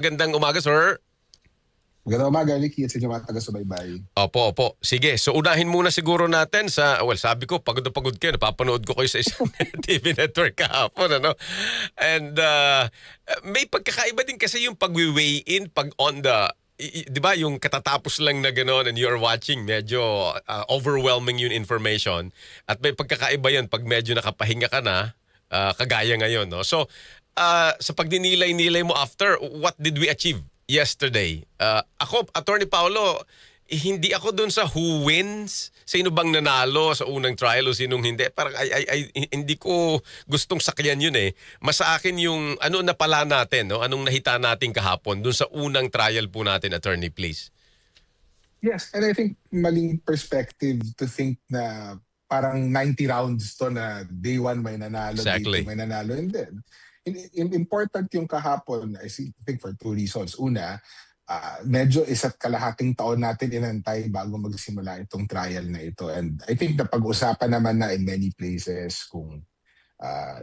Gandang umaga, sir. Magandang umaga, Ricky, at sa inyo mga taga-subaybay. Opo. Sige, so unahin muna siguro natin sa, well, sabi ko, pagod na pagod kayo. Napapanood ko kayo sa isang TV network kahapon, ano? And may pagkakaiba din kasi yung pag-weigh in, pag on the, di ba, yung katatapos lang na gano'n and you're watching, medyo overwhelming yung information. At may pagkakaiba yun pag medyo nakapahinga ka na, kagaya ngayon, no? So, sa pagdinilay-nilay mo after, what did we achieve yesterday? Ako, Attorney Paolo, hindi ako dun sa who wins, sino bang nanalo sa unang trial o sinong hindi. Parang hindi ko gustong sakyan yun eh. Mas sa akin yung ano na pala natin, no? Anong nahita natin kahapon dun sa unang trial po natin, Attorney, please. Yes, and I think maling perspective to think na parang 90 rounds to na day 1 may nanalo, Exactly. day 2 may nanalo. And then, important yung kahapon, I think for two reasons. Una, medyo isa't kalahating taon natin inantay bago magsimula itong trial na ito. And I think napag-usapan naman na in many places kung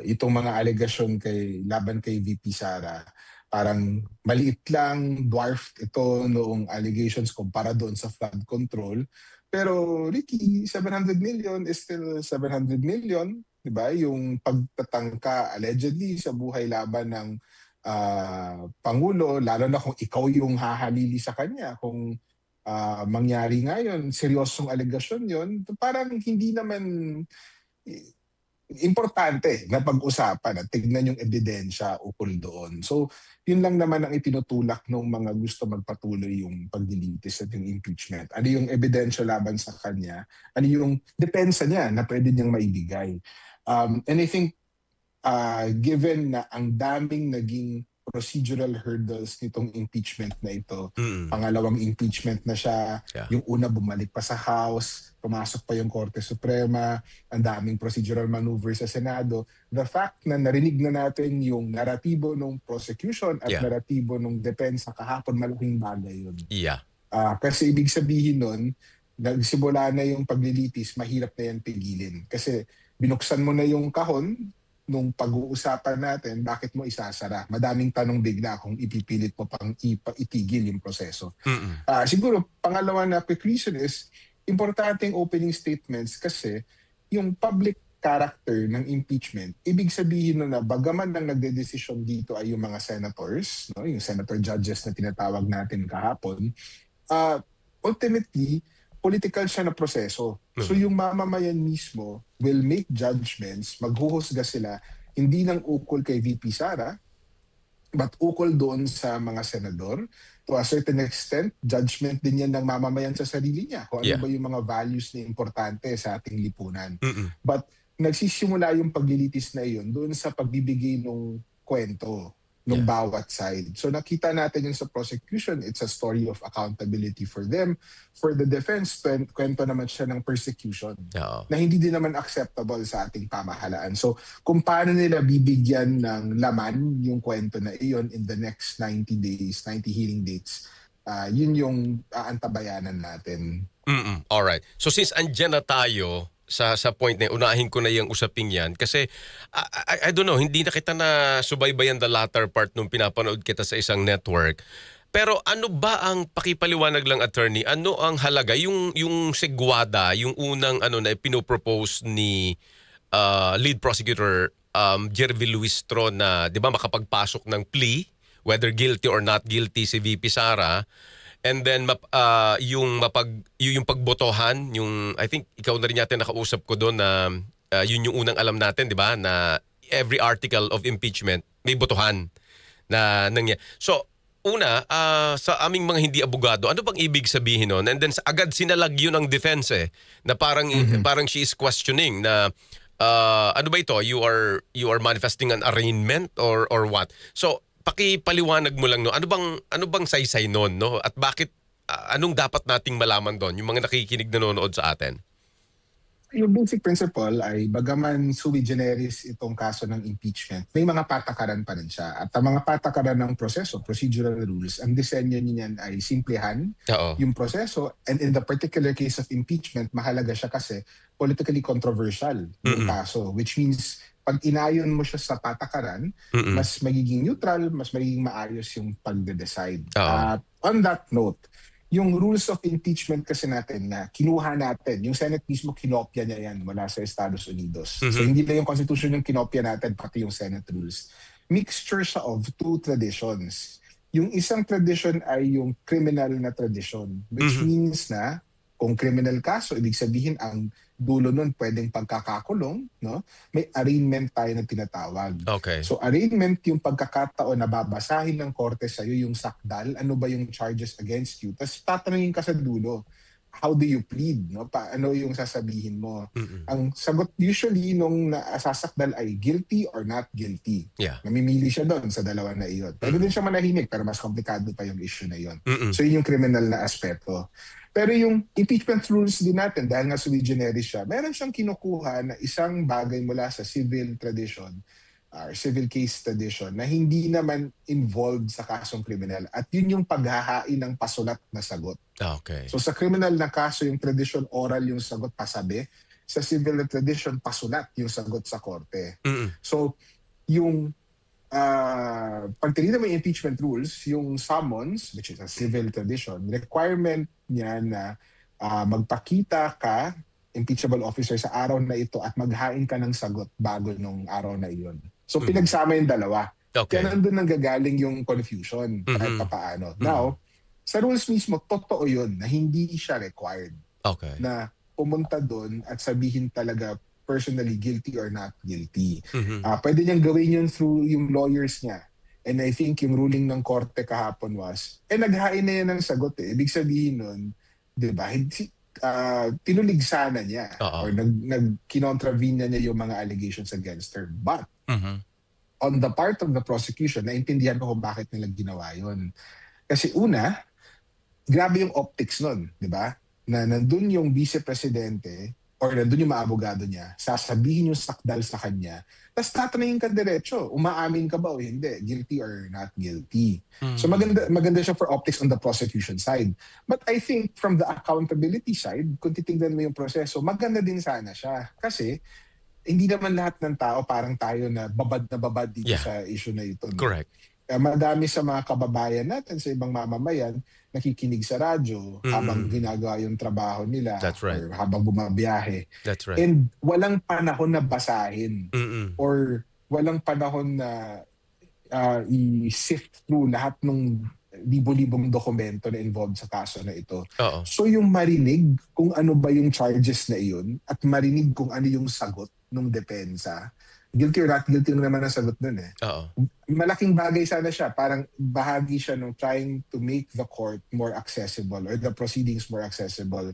itong mga alegasyon laban kay VP Sara, parang maliit lang, dwarfed ito noong allegations kumpara doon sa flood control. Pero Ricky, 700 million is still 700 million, di ba? Yung pagtatangka allegedly sa buhay laban ng Pangulo, lalo na kung ikaw yung hahalili sa kanya, kung mangyari nga yun, seryosong alegasyon yun, parang hindi naman importante na pag-usapan at tignan yung ebidensya ukol doon. So, yun lang naman ang itinutulak ng mga gusto magpatuloy yung paglilitis at yung impeachment. Ano yung ebidensya laban sa kanya? Ano yung depensa niya na pwede niyang maibigay? And I think, given na ang daming naging procedural hurdles nitong impeachment na ito, pangalawang impeachment na siya, yung una bumalik pa sa House, pumasok pa yung Korte Suprema, ang daming procedural maneuvers sa Senado. The fact na narinig na natin yung naratibo ng prosecution at naratibo ng depensa kahapon, malaking bagay yun. Kasi ibig sabihin nun, nagsimula na yung paglilitis, mahirap na yan pigilin. Kasi binuksan mo na yung kahon, nung pag-uusapan natin, bakit mo isasara? Madaming tanong bigla kung ipipilit mo pang itigil yung proseso. Siguro, pangalawa na quick reason is, importanteng opening statements kasi yung public character ng impeachment, ibig sabihin na bagaman ang nagde-desisyon dito ay yung mga senators, no? Yung senator judges na tinatawag natin kahapon, ultimately, political siya na proseso. So yung mamamayan mismo will make judgments, maghuhusga sila, hindi lang ukol kay VP Sara, but ukol doon sa mga senador. To a certain extent, judgment din yan ng mamamayan sa sarili niya. Kung ano ba yung mga values na importante sa ating lipunan. But nagsisimula yung paglilitis na iyon doon sa pagbibigay ng kwento ng bawat side. So nakita natin yun sa prosecution, it's a story of accountability for them. For the defense, kwento naman siya ng persecution na hindi din naman acceptable sa ating pamahalaan. So kung paano nila bibigyan ng laman yung kwento na iyon in the next 90 days, 90 hearing dates, yun yung aantabayanan natin. Alright. So since andyan na tayo, sa point na unahin ko na yung usaping yan kasi I don't know, hindi na kita na subaybayan the latter part nung pinapanood kita sa isang network. Pero ano ba ang pakipaliwanag lang, attorney? Ano ang halaga yung segwada, yung unang ano na pinopropose ni lead prosecutor Jervy Luistro na 'di ba makapagpasok ng plea whether guilty or not guilty si VP Sara. And then yung pagbotohan, yung I think ikaw na rin yata nakausap ko doon na yun yung unang alam natin, 'di ba, na every article of impeachment may botohan na nangyari. So, una, sa aming mga hindi abogado, ano bang ibig sabihin noon? And then agad sinalag yun ang defense na parang she is questioning na ano ba ito? You are manifesting an arraignment or what? So, pakipaliwanag mo lang no. Ano bang saysay noon, no? At bakit anong dapat nating malaman doon yung mga nakikinig nanonood sa atin? Yung basic principle ay bagaman sui generis itong kaso ng impeachment, may mga patakaran pa rin siya. At ang mga patakaran ng proseso, procedural rules, ang disenyo niyan ay simplihan yung proseso. And in the particular case of impeachment, mahalaga siya kasi politically controversial yung kaso, which means pag inayon mo siya sa patakaran, Mm-mm. mas magiging neutral, mas magiging maayos yung pagde-decide. Oo. On that note, yung rules of impeachment kasi natin na kinuha natin, yung Senate mismo kinopya niya yan mula sa Estados Unidos. So Mhm. hindi lang yung Constitution yung kinopya natin, pati yung Senate rules. Mixture siya of two traditions. Yung isang tradition ay yung criminal na tradition, which Mhm. means na kung criminal kaso, ibig sabihin ang dulo nun pwedeng pagkakakulong, no? May arraignment tayo na tinatawag. Okay. So arraignment yung pagkakataon na babasahin ng korte sa'yo yung sakdal, ano ba yung charges against you. Tapos tatanungin ka sa dulo, how do you plead? No? Ano yung sasabihin mo? Mm-mm. Ang sagot usually nung nasasakdal ay guilty or not guilty. Yeah. Namimili siya doon sa dalawa na iyon. Pwede din siya manahimik pero mas komplikado pa yung issue na iyon. Mm-mm. So yun yung criminal na aspeto. Pero yung impeachment rules din natin, dahil nga sui generis siya, meron siyang kinukuha na isang bagay mula sa civil tradition or civil case tradition na hindi naman involved sa kasong kriminal. At yun yung paghahain ng pasulat na sagot. Okay. So sa criminal na kaso, yung tradition oral yung sagot pasabi. Sa civil na tradition, pasulat yung sagot sa korte. Mm-mm. So yung pag tinignan mo yung impeachment rules, yung summons, which is a civil tradition, requirement niya na magpakita ka, impeachable officer, sa araw na ito at maghain ka ng sagot bago nung araw na iyon. So pinagsama yung dalawa. Okay. Kaya nandun nanggagaling yung confusion kahit papaano. Now, sa rules mismo, totoo yun na hindi siya required Okay. na pumunta doon at sabihin talaga personally guilty or not guilty. Mhm. Pwede niyang gawin yun through yung lawyers niya. And I think yung ruling ng korte kahapon was, naghain na yan ng sagot eh. Ibig sabihin nun, di ba, tinulig sana niya Oo. or kinontraven niya yung mga allegations against her. But Mhm. on the part of the prosecution, naintindihan ko kung bakit nila ginawa yun. Kasi una, grabe yung optics nun, di ba? Na nandun yung vice-presidente or nandun yung maabogado niya, sasabihin yung sakdal sa kanya, tapos tatanungin ka diretso, umaamin ka ba o hindi, guilty or not guilty. So maganda siya for optics on the prosecution side. But I think from the accountability side, kung titignan mo yung proseso, maganda din sana siya. Kasi hindi naman lahat ng tao parang tayo na babad dito Yeah. sa issue na ito. No? Correct. Madami sa mga kababayan natin sa ibang mamamayan nakikinig sa radyo habang ginagawa yung trabaho nila. That's right. Or habang bumabiyahe. That's right. And walang panahon na basahin Mm-mm. or walang panahon na i-sift through lahat ng libo-libong dokumento na involved sa kaso na ito. Oo. So yung marinig kung ano ba yung charges na iyon at marinig kung ano yung sagot ng depensa, guilty or not guilty lang naman ang sagot dun eh. Oo. Malaking bagay sana siya. Parang bahagi siya ng trying to make the court more accessible or the proceedings more accessible.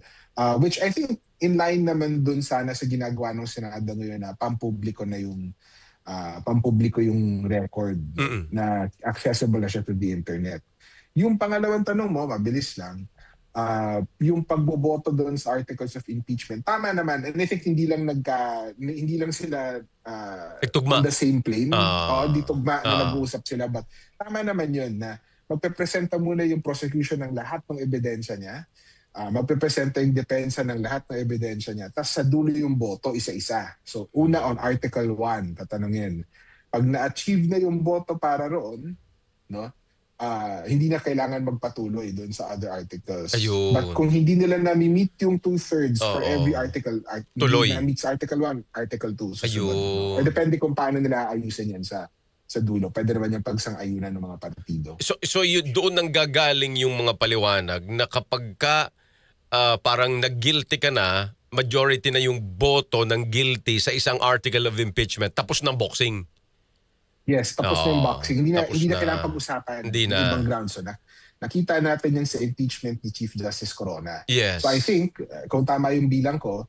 Which I think in line naman dun sana sa ginagawa ng Senado ngayon na pampubliko yung record na accessible na siya to the internet. Yung pangalawang tanong mo, mabilis lang, yung pagboboto doon sa articles of impeachment, tama naman. And I think hindi lang sila Nagtugma. on the same plane. Di tugma na Ah. nag-uusap sila. But tama naman yun na magpepresenta muna yung prosecution ng lahat ng ebidensya niya. Magpepresenta yung depensa ng lahat ng ebidensya niya. Tapos sa dulo yung boto, isa-isa. So una on Article 1, tatanungin. Pag na-achieve na yung boto para roon, no? Hindi na kailangan magpatuloy doon sa other articles. Ayun. But kung hindi nila na-meet yung 2/3 for Oo. every article, Tuloy. hindi na-meet sa Article 1, Article 2, susunod. Ayun. Or depende kung paano nila ayusin yan sa dulo. Pwede naman yung pagsang-ayunan ng mga partido. So doon nang gagaling yung mga paliwanag na kapag ka parang nag-guilty ka na, majority na yung boto ng guilty sa isang article of impeachment, tapos ng boxing. Yes, tapos na yung Oo, boxing. Hindi na tapos kailangan pag-usapan Hindi ng na. ibang grounds. So, nakita natin yan sa impeachment ni Chief Justice Corona. Yes. So I think, kung tama yung bilang ko,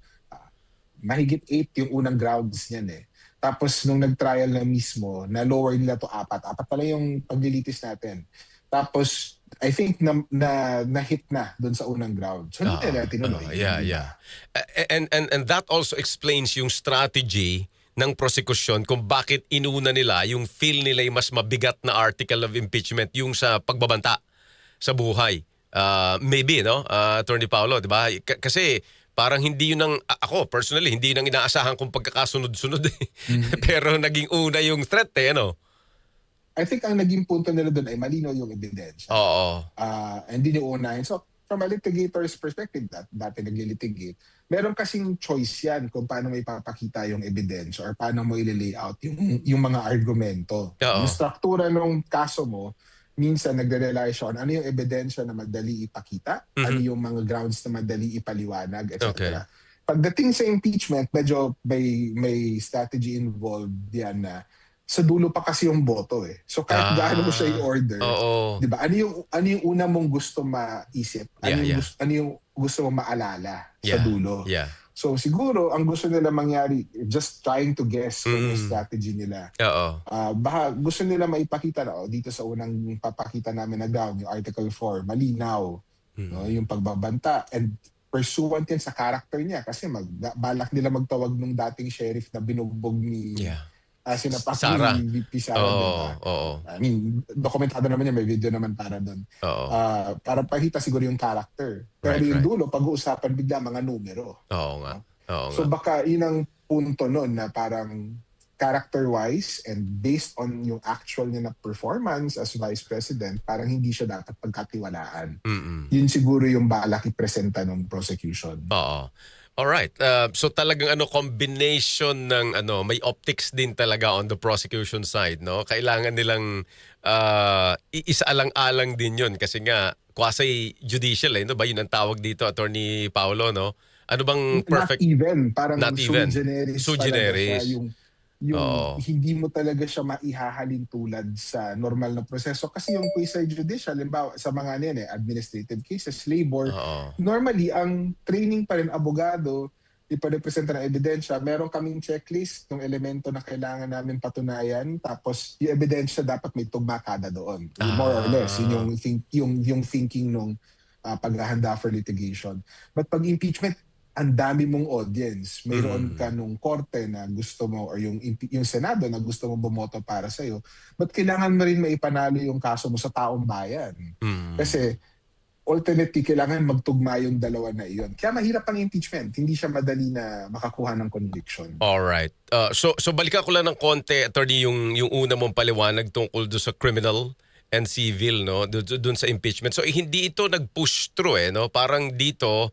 mahigit 8 yung unang grounds niyan eh. Tapos nung nag-trial na mismo, na-lower nila to 4. 4 pala yung paglilitis natin. Tapos, I think na-hit na doon sa unang ground. So hindi nila tinuloy. Yeah. And that also explains yung strategy ng prosecution kung bakit inuna nila yung feel nila yung mas mabigat na article of impeachment yung sa pagbabanta sa buhay. Maybe, no? Attorney Paolo, di ba? Kasi parang hindi yun ang, ako personally, hindi yun ang inaasahan kong pagkakasunod-sunod eh. Mhm. Pero naging una yung threat eh, ano? I think ang naging punto nila doon ay malinaw yung ebidensya. Oo. Hindi niyo unahin. So, from a litigator's perspective, dati naglilitigate, meron kasing choice yan kung paano may papakita yung ebidensya or paano mo i-layout yung mga argumento. Oo. Yung struktura ng kaso mo, minsan nagre-rely siya on ano yung ebidensya na madali ipakita, ano Mhm. yung mga grounds na madali ipaliwanag, Okay. etc. Pagdating sa impeachment, medyo may strategy involved yan na sa dulo pa kasi yung boto eh. So kahit gaano mo siya Ah, i-order, oo. 'di ba? Ano yung una mong gusto maisip? Yeah, yeah. Ano yung gusto mo maalala sa Yeah, dulo? yeah. So siguro ang gusto nila mangyari, just trying to guess kung yung Mm. strategy nila. Oo. Baka gusto nila maipakita na dito sa unang papakita namin na ground, yung Article 4, malinaw, no, Mm. yung pagbabanta and pursuant yan sa character niya kasi balak nila magtawag nung dating sheriff na binugbog ni Yeah. sinapak Sara. ni VP Sara, 'di Oo, ba? oo. I mean, dokumentado naman yan, may video naman para doon. Oo. Para pakita siguro yung character. Pero Right, yung right. dulo, pag-uusapan bigla mga numero. Oo nga. No? Oo nga. So baka yun ang punto nun na parang character-wise and based on yung actual niya na performance as Vice President, parang hindi siya dapat pagkatiwalaan. Mm. Yun siguro yung balak ipresenta ng prosecution. Oo. Alright. So talagang combination ng may optics din talaga on the prosecution side, no? Kailangan nilang isaalang-alang din 'yun kasi nga quasi judicial no ba 'yun ang tawag dito, Attorney Paulo, no? Ano bang Not perfect even, parang not sui even generis sui talaga siya, generis. yung Oo. hindi mo talaga siya maihahalin tulad sa normal na proseso. Kasi yung quasi judicial, halimbawa sa mga ano yan administrative cases, labor, Oo. normally ang training pa rin abogado, iparepresenta ng ebidensya, meron kaming checklist ng elemento na kailangan namin patunayan, tapos yung ebidensya dapat may tugma kada doon. More or less, yun Ah. yung thinking nung paghahanda for litigation. But pag impeachment, ang dami mong audience. Mayroon ka Mm. nung korte na gusto mo or yung Senado na gusto mo bumoto para sa'yo. But kailangan mo rin maipanalo yung kaso mo sa taong bayan. Mm. Kasi ultimately, kailangan magtugma yung dalawa na iyon. Kaya mahirap ang impeachment. Hindi siya madali na makakuha ng conviction. Alright. So balikan ko lang ng konti, Attorney, yung una mong paliwanag tungkol do sa criminal and civil, no? Doon sa impeachment. So hindi ito nag-push through no? Parang dito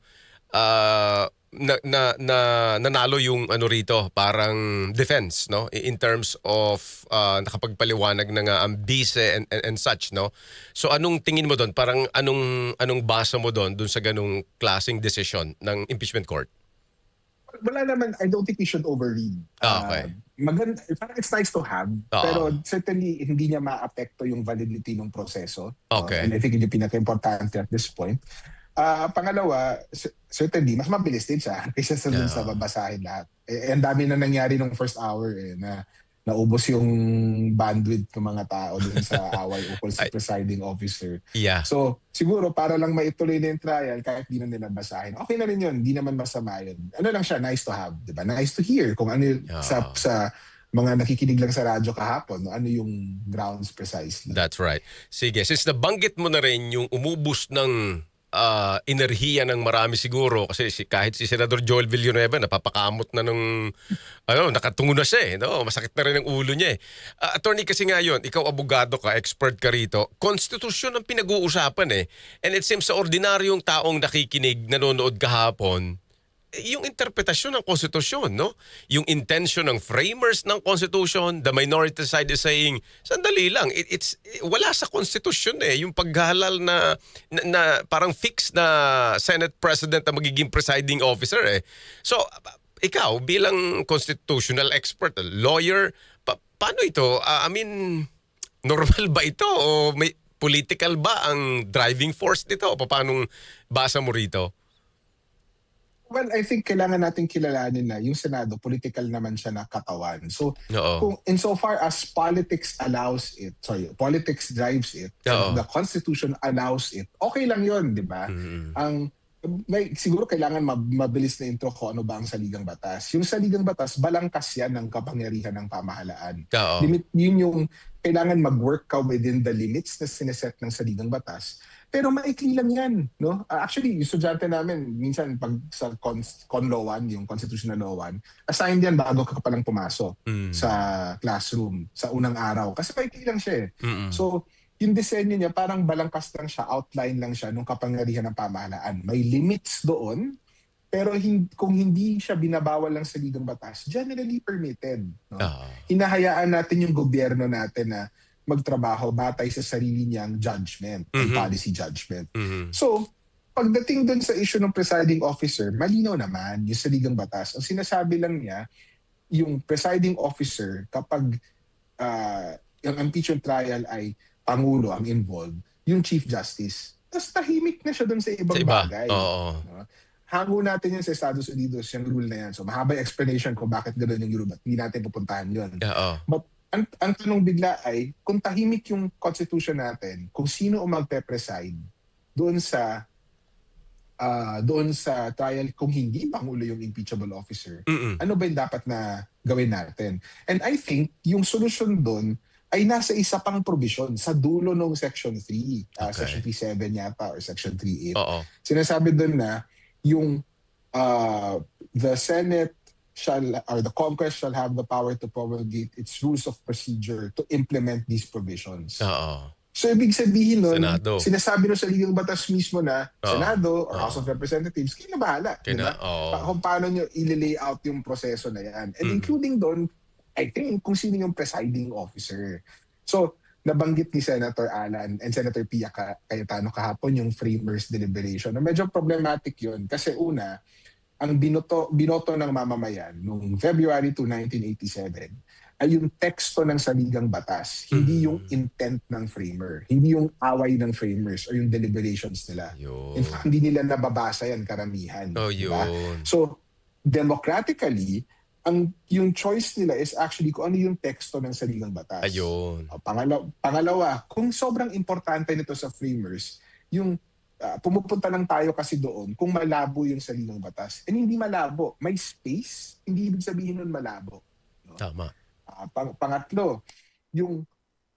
nanalo yung rito, parang defense, no? In terms of nakapagpaliwanag na nga ang bise and such, no? So anong tingin mo doon? Parang anong basa mo doon sa ganung klaseng decision ng impeachment court? Wala naman, I don't think we should overread. Okay. Maganda, parang it's nice to have, Oo. pero certainly hindi niya maapekto yung validity ng proseso. Okay. And I think yun yung pinaka-importante at this point. Pangalawa, certainly, mas mabilis din siya kaysa sa dun sa Oo. babasahin lahat. Ang dami na nangyari nung first hour na naubos yung bandwidth ng mga tao dun sa away ukol sa Ay. presiding officer. Yeah. So, siguro para lang maituloy na yung trial kahit di na nila basahin. Okay na rin yun, di naman masama yun. Ano lang siya, nice to have, di ba? Nice to hear kung ano yun, Oo. sa mga nakikinig lang sa radyo kahapon, ano yung grounds precisely. That's right. Sige, since nabanggit mo na rin yung umubos ng enerhiya ng marami siguro kasi kahit si Senador Joel Villanueva napapakamot na nung nakatungo na siya no? Masakit na rin ang ulo niya Attorney, kasi nga yun, ikaw abogado ka, expert ka rito, konstitusyon ang pinag-uusapan and it seems sa ordinaryong taong nakikinig, nanonood kahapon, yung interpretasyon ng konstitusyon, no? Yung intention ng framers ng konstitusyon, the minority side is saying, sandali lang, wala sa konstitusyon yung paghalal na parang fixed na Senate President na magiging presiding officer So, ikaw bilang constitutional expert, lawyer, paano ito? I mean, normal ba ito o may political ba ang driving force nito? O paano basa mo rito? Well, I think kailangan natin kilalanin na yung Senado, political naman siya na katawan. So, Oo. kung insofar as politics drives it, Oo. and the Constitution allows it, okay lang yun, di ba? Mm. Ang siguro kailangan mabilis na intro ko ano ba ang saligang batas. Yung saligang batas, balangkas yan ng kapangyarihan ng pamahalaan. Oo. Yun yung kailangan mag-work ka within the limits na sineset ng saligang batas. Pero maikli lang yan. No? Actually, yung estudyante namin, minsan pag sa Con Law 1, yung Constitutional Law 1, assigned yan bago ka pa lang pumasok sa classroom, sa unang araw. Kasi maikli lang siya eh. Mm-mm. So, yung disenyo niya parang balangkas lang siya, outline lang siya ng kapangyarihan ng pamahalaan. May limits doon, pero kung hindi siya binabawal lang sa ligang batas, generally permitted. No? Oo. Hinahayaan natin yung gobyerno natin na magtrabaho batay sa sarili niyang judgment and policy judgment. So, pagdating doon sa issue ng presiding officer, malinaw naman yung sa ligang batas. Ang sinasabi lang niya, yung presiding officer kapag yung impeachment trial ay Pangulo ang involved, yung Chief Justice. Tapos tahimik na siya doon sa ibang Sa iba. bagay. Oo. No? Hango natin yun sa Estados Unidos, yung rule na yan. So mahaba yung explanation kung bakit gano'n yung rule, but hindi natin pupuntahan yun. Oo. But ang tanong bigla ay, kung tahimik yung constitution natin, kung sino ang magpe-preside doon sa trial kung hindi Pangulo yung impeachable officer, ano ba yung dapat na gawin natin? And I think yung solusyon doon ay nasa isa pang provision sa dulo ng Section 3, Okay. Section 3.7 yata or Section 3.8. Oo. Sinasabi doon na yung the Senate or the Congress shall have the power to promulgate its rules of procedure to implement these provisions. Oo. So ibig sabihin nun, Senado. sinasabi nun sa ligang batas mismo na Oo. Senado or Oo. House of Representatives, kayo na bahala. Diba? Kung paano nyo i-lay out yung proseso na yan. And including doon, I think kung sino yung presiding officer. So, nabanggit ni Senator Alan and Senator Pia Cayetano kahapon yung framers deliberation. Na medyo problematic yun kasi una, ang binoto ng mamamayan noong February 2, 1987 ay yung teksto ng saligang batas, hindi yung intent ng framer, hindi yung away ng framers o yung deliberations nila. Yun. In fact, hindi nila nababasa yan karamihan. Oh, diba? yun. So, democratically, yung choice nila is actually kung ano yung teksto ng saligang batas. Ayun. Pangalawa, kung sobrang importante nito sa framers, yung pumupunta lang tayo kasi doon kung malabo yung saligang batas. And hindi malabo. May space, hindi ibig sabihin nun malabo. No? Tama. Pangatlo, yung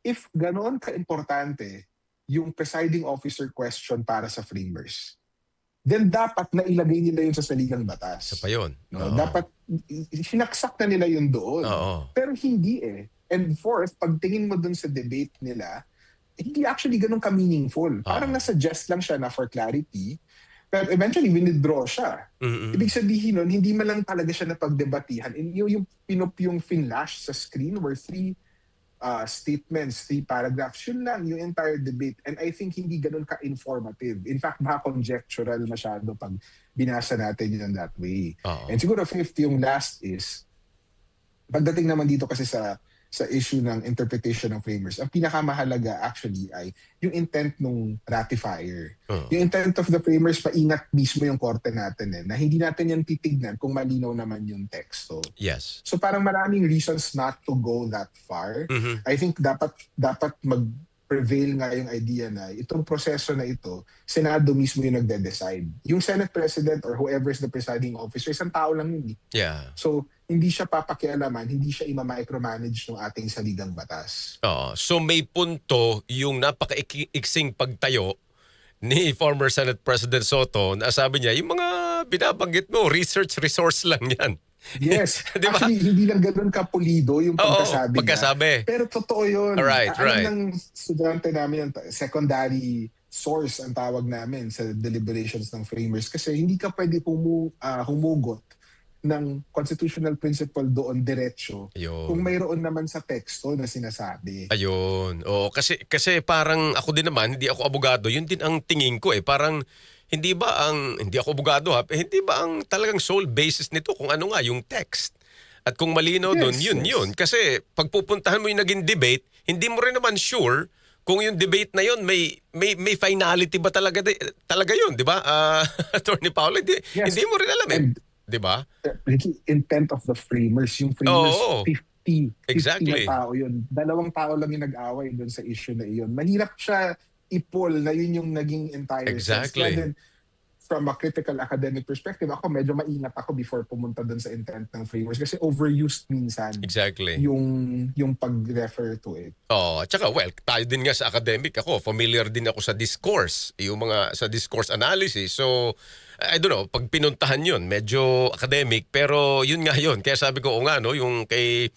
if ganoon ka-importante yung presiding officer question para sa framers, then dapat na ilagay nila yun sa saligang batas. Isa pa yun. No? Oo. Dapat sinaksak na nila yun doon. Oo. Pero hindi eh. And fourth, pagtingin mo doon sa debate nila, hindi actually ganun ka-meaningful. Parang nasuggest lang siya na for clarity, pero eventually withdraw siya. Ibig sabihin nun, hindi man lang talaga siya napagdebatihan. Yung finlash sa screen were 3 statements, 3 paragraphs. Yun lang yung entire debate. And I think hindi ganun ka-informative. In fact, baka conjectural masyado pag binasa natin yun that way. And siguro fifth, yung last is, pagdating naman dito kasi sa issue ng interpretation ng framers, ang pinakamahalaga actually ay yung intent ng ratifier. Yung intent of the framers, paingat mismo yung korte natin na hindi natin yan titignan kung malinaw naman yung teksto. Yes. So parang maraming reasons not to go that far. I think dapat mag-prevail nga yung idea na itong proseso na ito, Senado mismo yung nagde-decide. Yung Senate President or whoever is the presiding officer, isang tao lang yun. Yeah. So hindi siya papakialaman, hindi siya ima-micromanage ng ating saligang batas. So may punto yung napaka-iksing pagtayo ni former Senate President Soto na sabi niya, yung mga binabanggit mo, research resource lang yan. Yes. Diba? Actually, hindi lang ganun kapulido yung pagkasabi niya. Pero totoo yun. Right. Alam ng estudyante namin, secondary source ang tawag namin sa deliberations ng framers kasi hindi ka pwede humugot ng constitutional principle doon diretso kung mayroon naman sa teksto na sinasabi. Ayun. Kasi parang ako din naman, hindi ako abogado, yun din ang tingin ko parang hindi ako abogado hindi ba ang talagang sole basis nito kung ano nga yung text? At kung malinaw doon, yun. Kasi pagpupuntahan mo yung naging debate, hindi mo rin naman sure kung yung debate na yun may finality ba talaga yun, di ba? Attorney Paolo, hindi mo rin alam di ba? Intent of the framers. Yung framers, 50 exactly. na tao yun. 2 tao lang yung nag-away doon sa issue na iyon. Mahirap siya i-pull na yun yung naging entire exactly. sense. from a critical academic perspective, ako medyo maingat ako before pumunta dun sa intent ng frameworks kasi overused minsan Exactly. yung pag-refer to it. Oh, at saka well, tayo din nga sa academic ako, familiar din ako sa discourse, yung mga sa discourse analysis. So, I don't know, pag pinuntahan 'yun, medyo academic pero yun nga 'yun. Kaya sabi ko, o nga no, yung kay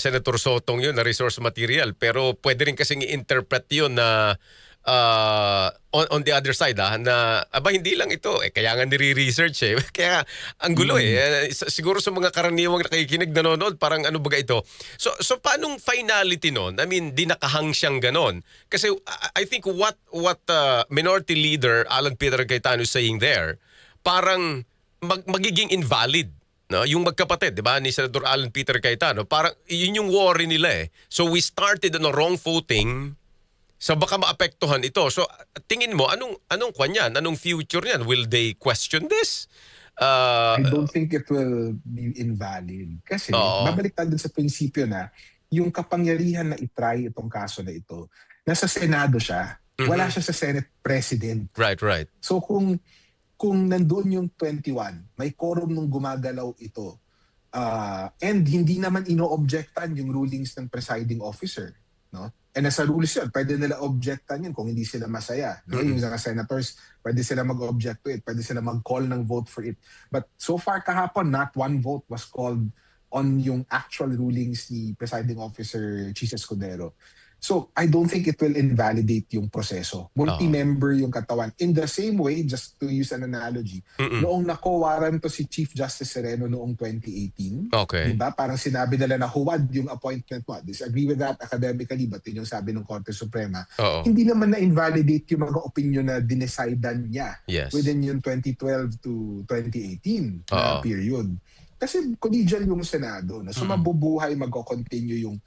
Senator Sotong 'yun na resource material, pero pwede rin kasing i-interpret 'yun na on the other side na aba hindi lang ito kaya nga nire-research kaya ang gulo siguro sa mga karaniwang nakikinig nanonood parang ano ba ito so paanong finality nun I mean di nakahang siyang ganon kasi I think what Minority Leader Alan Peter Cayetano is saying there parang magiging invalid no yung magkapatid 'di ba ni Senator Alan Peter Cayetano parang yun yung worry nila so we started on a wrong footing. So baka maapektuhan ito. So tingin mo anong kwan yan? Anong future niyan? Will they question this? I don't think it will be invalid. Kasi Oo. babalik tayo dun sa prinsipyo na yung kapangyarihan na itry itong kaso na ito, nasa Senado siya, wala siya sa Senate President. Right. So kung nandoon yung 21, may quorum nung gumagalaw ito, and hindi naman ino-objectan yung rulings ng presiding officer, no? And as a rules yun, pwede nila objectan yun kung hindi sila masaya. No? Yung mga senators, pwede sila mag-object to it, pwede sila mag-call ng vote for it. But so far kahapon, not one vote was called on yung actual rulings ni Presiding Officer Chis Escudero. So I don't think it will invalidate yung proseso. Multi-member yung katawan. In the same way, just to use an analogy, noong nakowaran to si Chief Justice Sereno noong 2018, Okay. diba? Parang sinabi nila na huwad yung appointment mo. Disagree with that academically, but yun yung sabi ng Korte Suprema. Oo. Hindi naman na-invalidate yung mga opinion na dinecidan niya Yes. within yung 2012 to 2018 na period. Kasi collegial yung Senado. Na so mabubuhay, mag-continue yung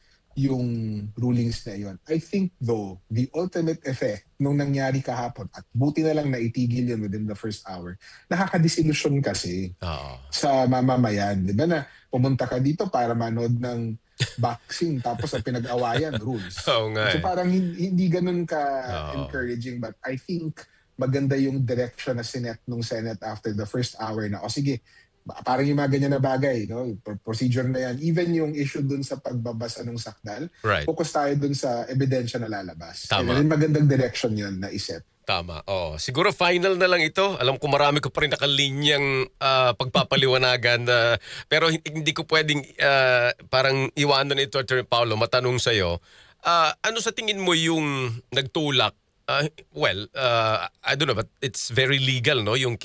rulings na yon. I think though, the ultimate effect nung nangyari kahapon, at buti na lang naitigil yun within the first hour, nakakadisillusion kasi sa mamamayan. Di ba na pumunta ka dito para manood ng boxing tapos ang pinag-awayan, rules. Oo nga So parang hindi ganun ka-encouraging, but I think maganda yung direction na sinet nung Senate after the first hour na, o sige, parang yung mga ganyan na bagay, no? Procedure na yan. Even yung issue dun sa pagbabasa ng sakdal, Right. focus tayo dun sa ebidensya na lalabas. Tama. And magandang direction yun na iset. Tama. Oh, siguro final na lang ito. Alam ko marami ko pa rin nakalinyang pagpapaliwanagan pero hindi ko pwedeng parang iwanan ito Attorney Paulo matanong sa iyo. Ano sa tingin mo yung nagtulak I don't know but it's very legal no yung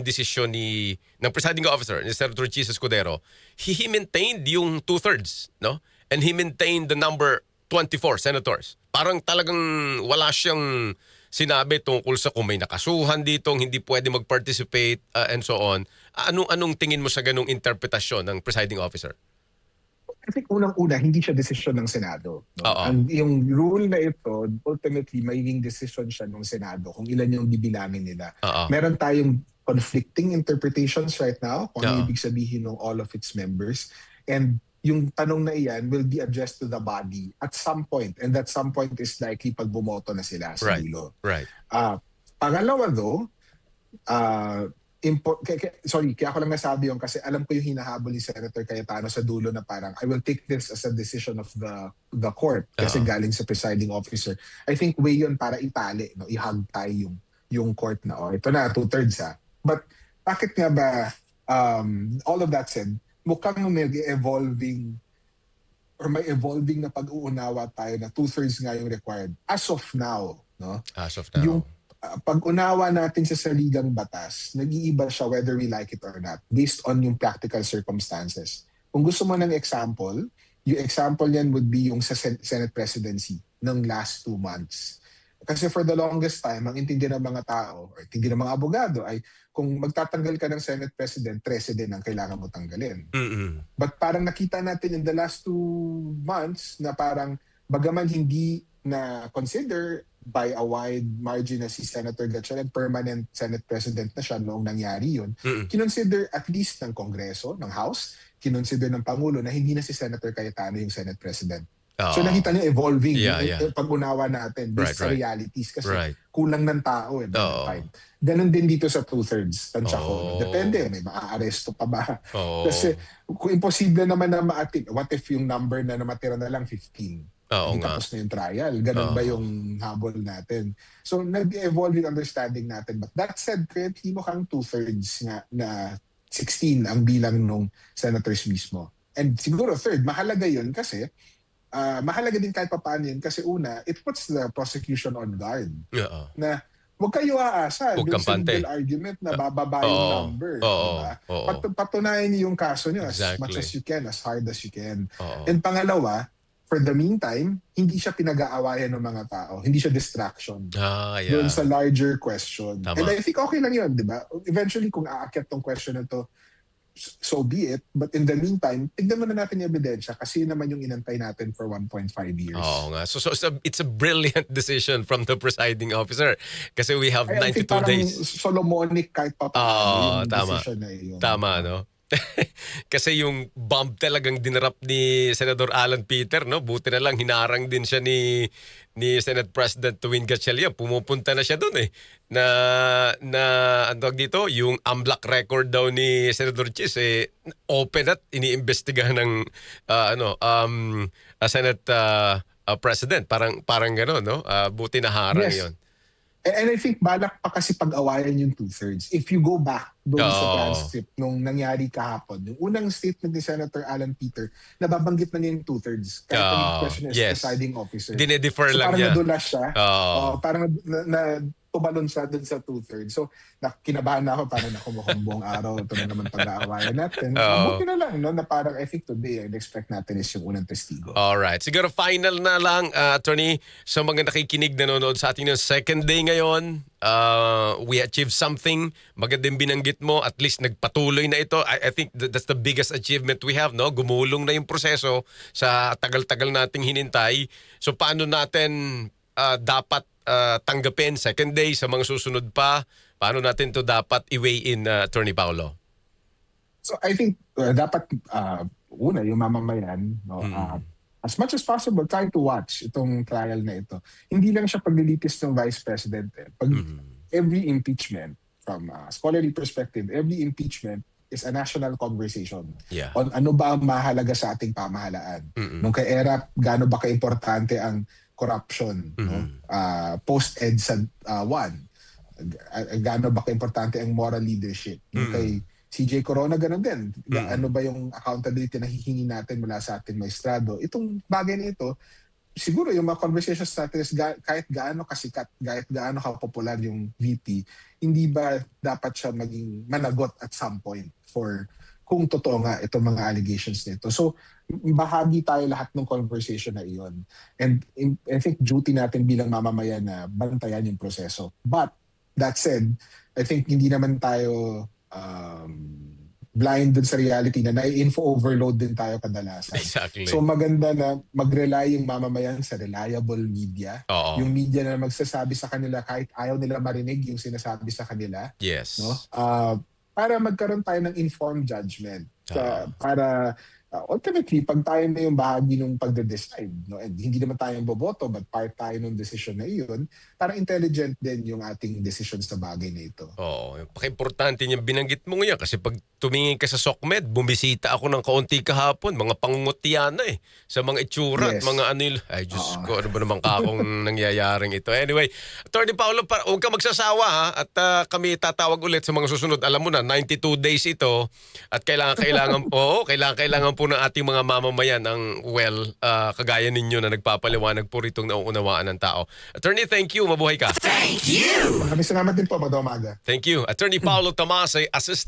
desisyon ng presiding officer ni Senator Chis Escudero. He maintained yung 2/3 no and he maintained the number 24 senators. Parang talagang wala siyang sinabi tungkol sa kung may nakasuhan dito, hindi pwede mag-participate and so on. Anong tingin mo sa ganung interpretasyon ng presiding officer? I think unang-una, hindi siya desisyon ng Senado. No? And yung rule na ito, ultimately, magiging desisyon siya ng Senado kung ilan yung bibilangin nila. Meron tayong conflicting interpretations right now kung ano ibig sabihin ng all of its members. And yung tanong na iyan will be addressed to the body at some point. And that some point is likely pag bumoto na sila sa dulo. Right. Pangalawa though, kaya ako lang nasabi yun kasi alam ko yung hinahabol ni Senator Cayetano sa dulo na parang I will take this as a decision of the court kasi galing sa presiding officer. I think way yun para itali, no? Ihagtay yung court na ito na 2/3 But bakit nga ba all of that said, mukhang may evolving or may evolving na pag-uunawa tayo na 2/3 nga yung required as of now, no? As of now. Yung pag-unawa natin sa saligang batas, nag-iiba siya whether we like it or not based on yung practical circumstances. Kung gusto mo ng example, yung example niyan would be yung sa Senate presidency ng last 2 months. Kasi for the longest time, ang intindi ng mga tao or intindi ng mga abogado ay kung magtatanggal ka ng Senate President, 13 din ang kailangan mo tanggalin. But parang nakita natin in the last 2 months na parang bagaman hindi na consider by a wide margin na si Senator Gatchalian permanent Senate President na siya noong nangyari yun, kinonsider at least ng Kongreso, ng House, kinonsider ng Pangulo na hindi na si Senator Cayetano yung Senate President. So Oo. nakita niyo evolving Yeah, yung yeah. pag-unawa natin based sa Right. realities kasi Right. kulang ng tao by the Oo. time. Ganon din dito sa two-thirds. Tansya ko. No? Depende, Oh. may maaaresto pa ba? Kasi Oo. kung imposible naman na maatin, what if yung number na namatira na lang 15? Oo Hindi nga. tapos na yung trial. Ganon ba Oo. yung habol natin? So nag-evolve yung understanding natin. But that said, kahit himo kang two-thirds nga na 16 ang bilang nung senators mismo. And siguro third, mahalaga yun kasi mahalaga din kahit papaano yun kasi una, it puts the prosecution on guard Oo. na huwag kayo aasa Huwag dun sa legal kampante. argument na bababa yung Oo. number, di Oo. ba? Oo. Patunayan niyo yung kaso niyo as much as Exactly. you can, as hard as you can. Oo. And pangalawa, for the meantime, hindi siya pinag-aawayan ng mga tao. Hindi siya distraction doon Yeah. sa larger question. And Tama. I think okay lang yun, di ba? Eventually, kung aakyat tong question na to, so be it. But in the meantime, tignan muna natin yung ebidensya kasi yun naman yung inantay natin for 1.5 years. Oo nga. So it's a brilliant decision from the presiding officer kasi we have I think 92 parang days. Solomonic kahit papaano Oo, yung tama. decision na yun. Tama, no? Kasi yung bomb talagang dinarap ni Senador Alan Peter, no? Buti na lang hinarang din siya ni Senate President Tuwing Gatchalian. Pumupunta na siya doon eh. Na ano tawag dito, yung AMLAC record daw ni Senador Chis open at iniimbestigahan ng Senate President. Parang gano'n, no? Buti na harang Yes. 'yon. And I think balak pa kasi pag-awayan yung two-thirds. If you go back doon sa Oo. transcript nung nangyari kahapon, yung unang statement ni Senator Alan Peter, nababanggit na niya yung two-thirds. Kahit naging question as Yes. presiding officer. Dine-defer So lang parang niya. nadulas siya. Oo. Parang tumalon siya dun sa two-thirds. So kinabahan na ako, parang mukhang buong araw. Ito na naman pag-aawayan natin. Oo. Mabuti na lang, no, na parang I think today, ang expect natin is yung unang testigo. Alright. Siguro final na lang, Attorney, sa mga nakikinig nanonood sa ating ng second day ngayon, we achieved something. Magandang binanggit mo, at least nagpatuloy na ito. I think that's the biggest achievement we have, no? Gumulong na yung proseso sa tagal-tagal nating hinintay. So paano natin dapat tanggapin second day sa mga susunod pa? Paano natin to dapat i-weigh in, Attorney Paulo? So I think dapat una yung mamamayan, no, as much as possible try to watch itong trial na ito. Hindi lang siya paglilitis ng Vice President. Pag every impeachment from a scholarly perspective, every impeachment is a national conversation Yeah. on ano ba ang mahalaga sa ating pamahalaan. Nung kay ERAP, gaano ba kaimportante ang corruption, no? Post-EDSA 1, gaano ba kaimportante ang moral leadership. Yung kay CJ Corona, ganun din. Ano ba yung accountability na hihingi natin mula sa ating maestrado? Itong bagay na ito, siguro yung mga conversations natin is kahit gaano kasikat, kahit gaano kapopular yung VP, hindi ba dapat siya maging managot at some point for kung totoo nga itong mga allegations nito. So, bahagi tayo lahat ng conversation na iyon. And I think duty natin bilang mamamayan na bantayan yung proseso. But, that said, I think hindi naman tayo blind dun sa reality na nai-info overload din tayo kadalasan. Exactly. So maganda na mag-rely yung mamamayan sa reliable media. Oo. Yung media na magsasabi sa kanila kahit ayaw nila marinig yung sinasabi sa kanila. Yes. No? Para magkaroon tayo ng informed judgment. Para ultimately, pag tayo na yung bahagi ng pagde-decide, no? And hindi naman tayo boboto, but part tayo ng decision na iyon, para intelligent din yung ating decision sa bagay na ito. Oo. Paka-importante niyang binanggit mo ngayon kasi pag tumingin ka sa SOCMED, bumisita ako ng kaunti kahapon, mga pangungutya na sa mga itsura at Yes. mga ay Diyos ko, ano ba naman kakong nangyayaring ito. Anyway, Attorney Paulo, huwag ka magsasawa ha, at kami tatawag ulit sa mga susunod. Alam mo na, 92 days ito at kailangan po ng ating mga mamamayan ang kagaya ninyo na nagpapaliwanag po ritong nauunawaan ng tao. Attorney, thank you. Mabuhay ka. Maraming salamat din po, magandang umaga. Thank you. Attorney Paulo Tomas, Assistant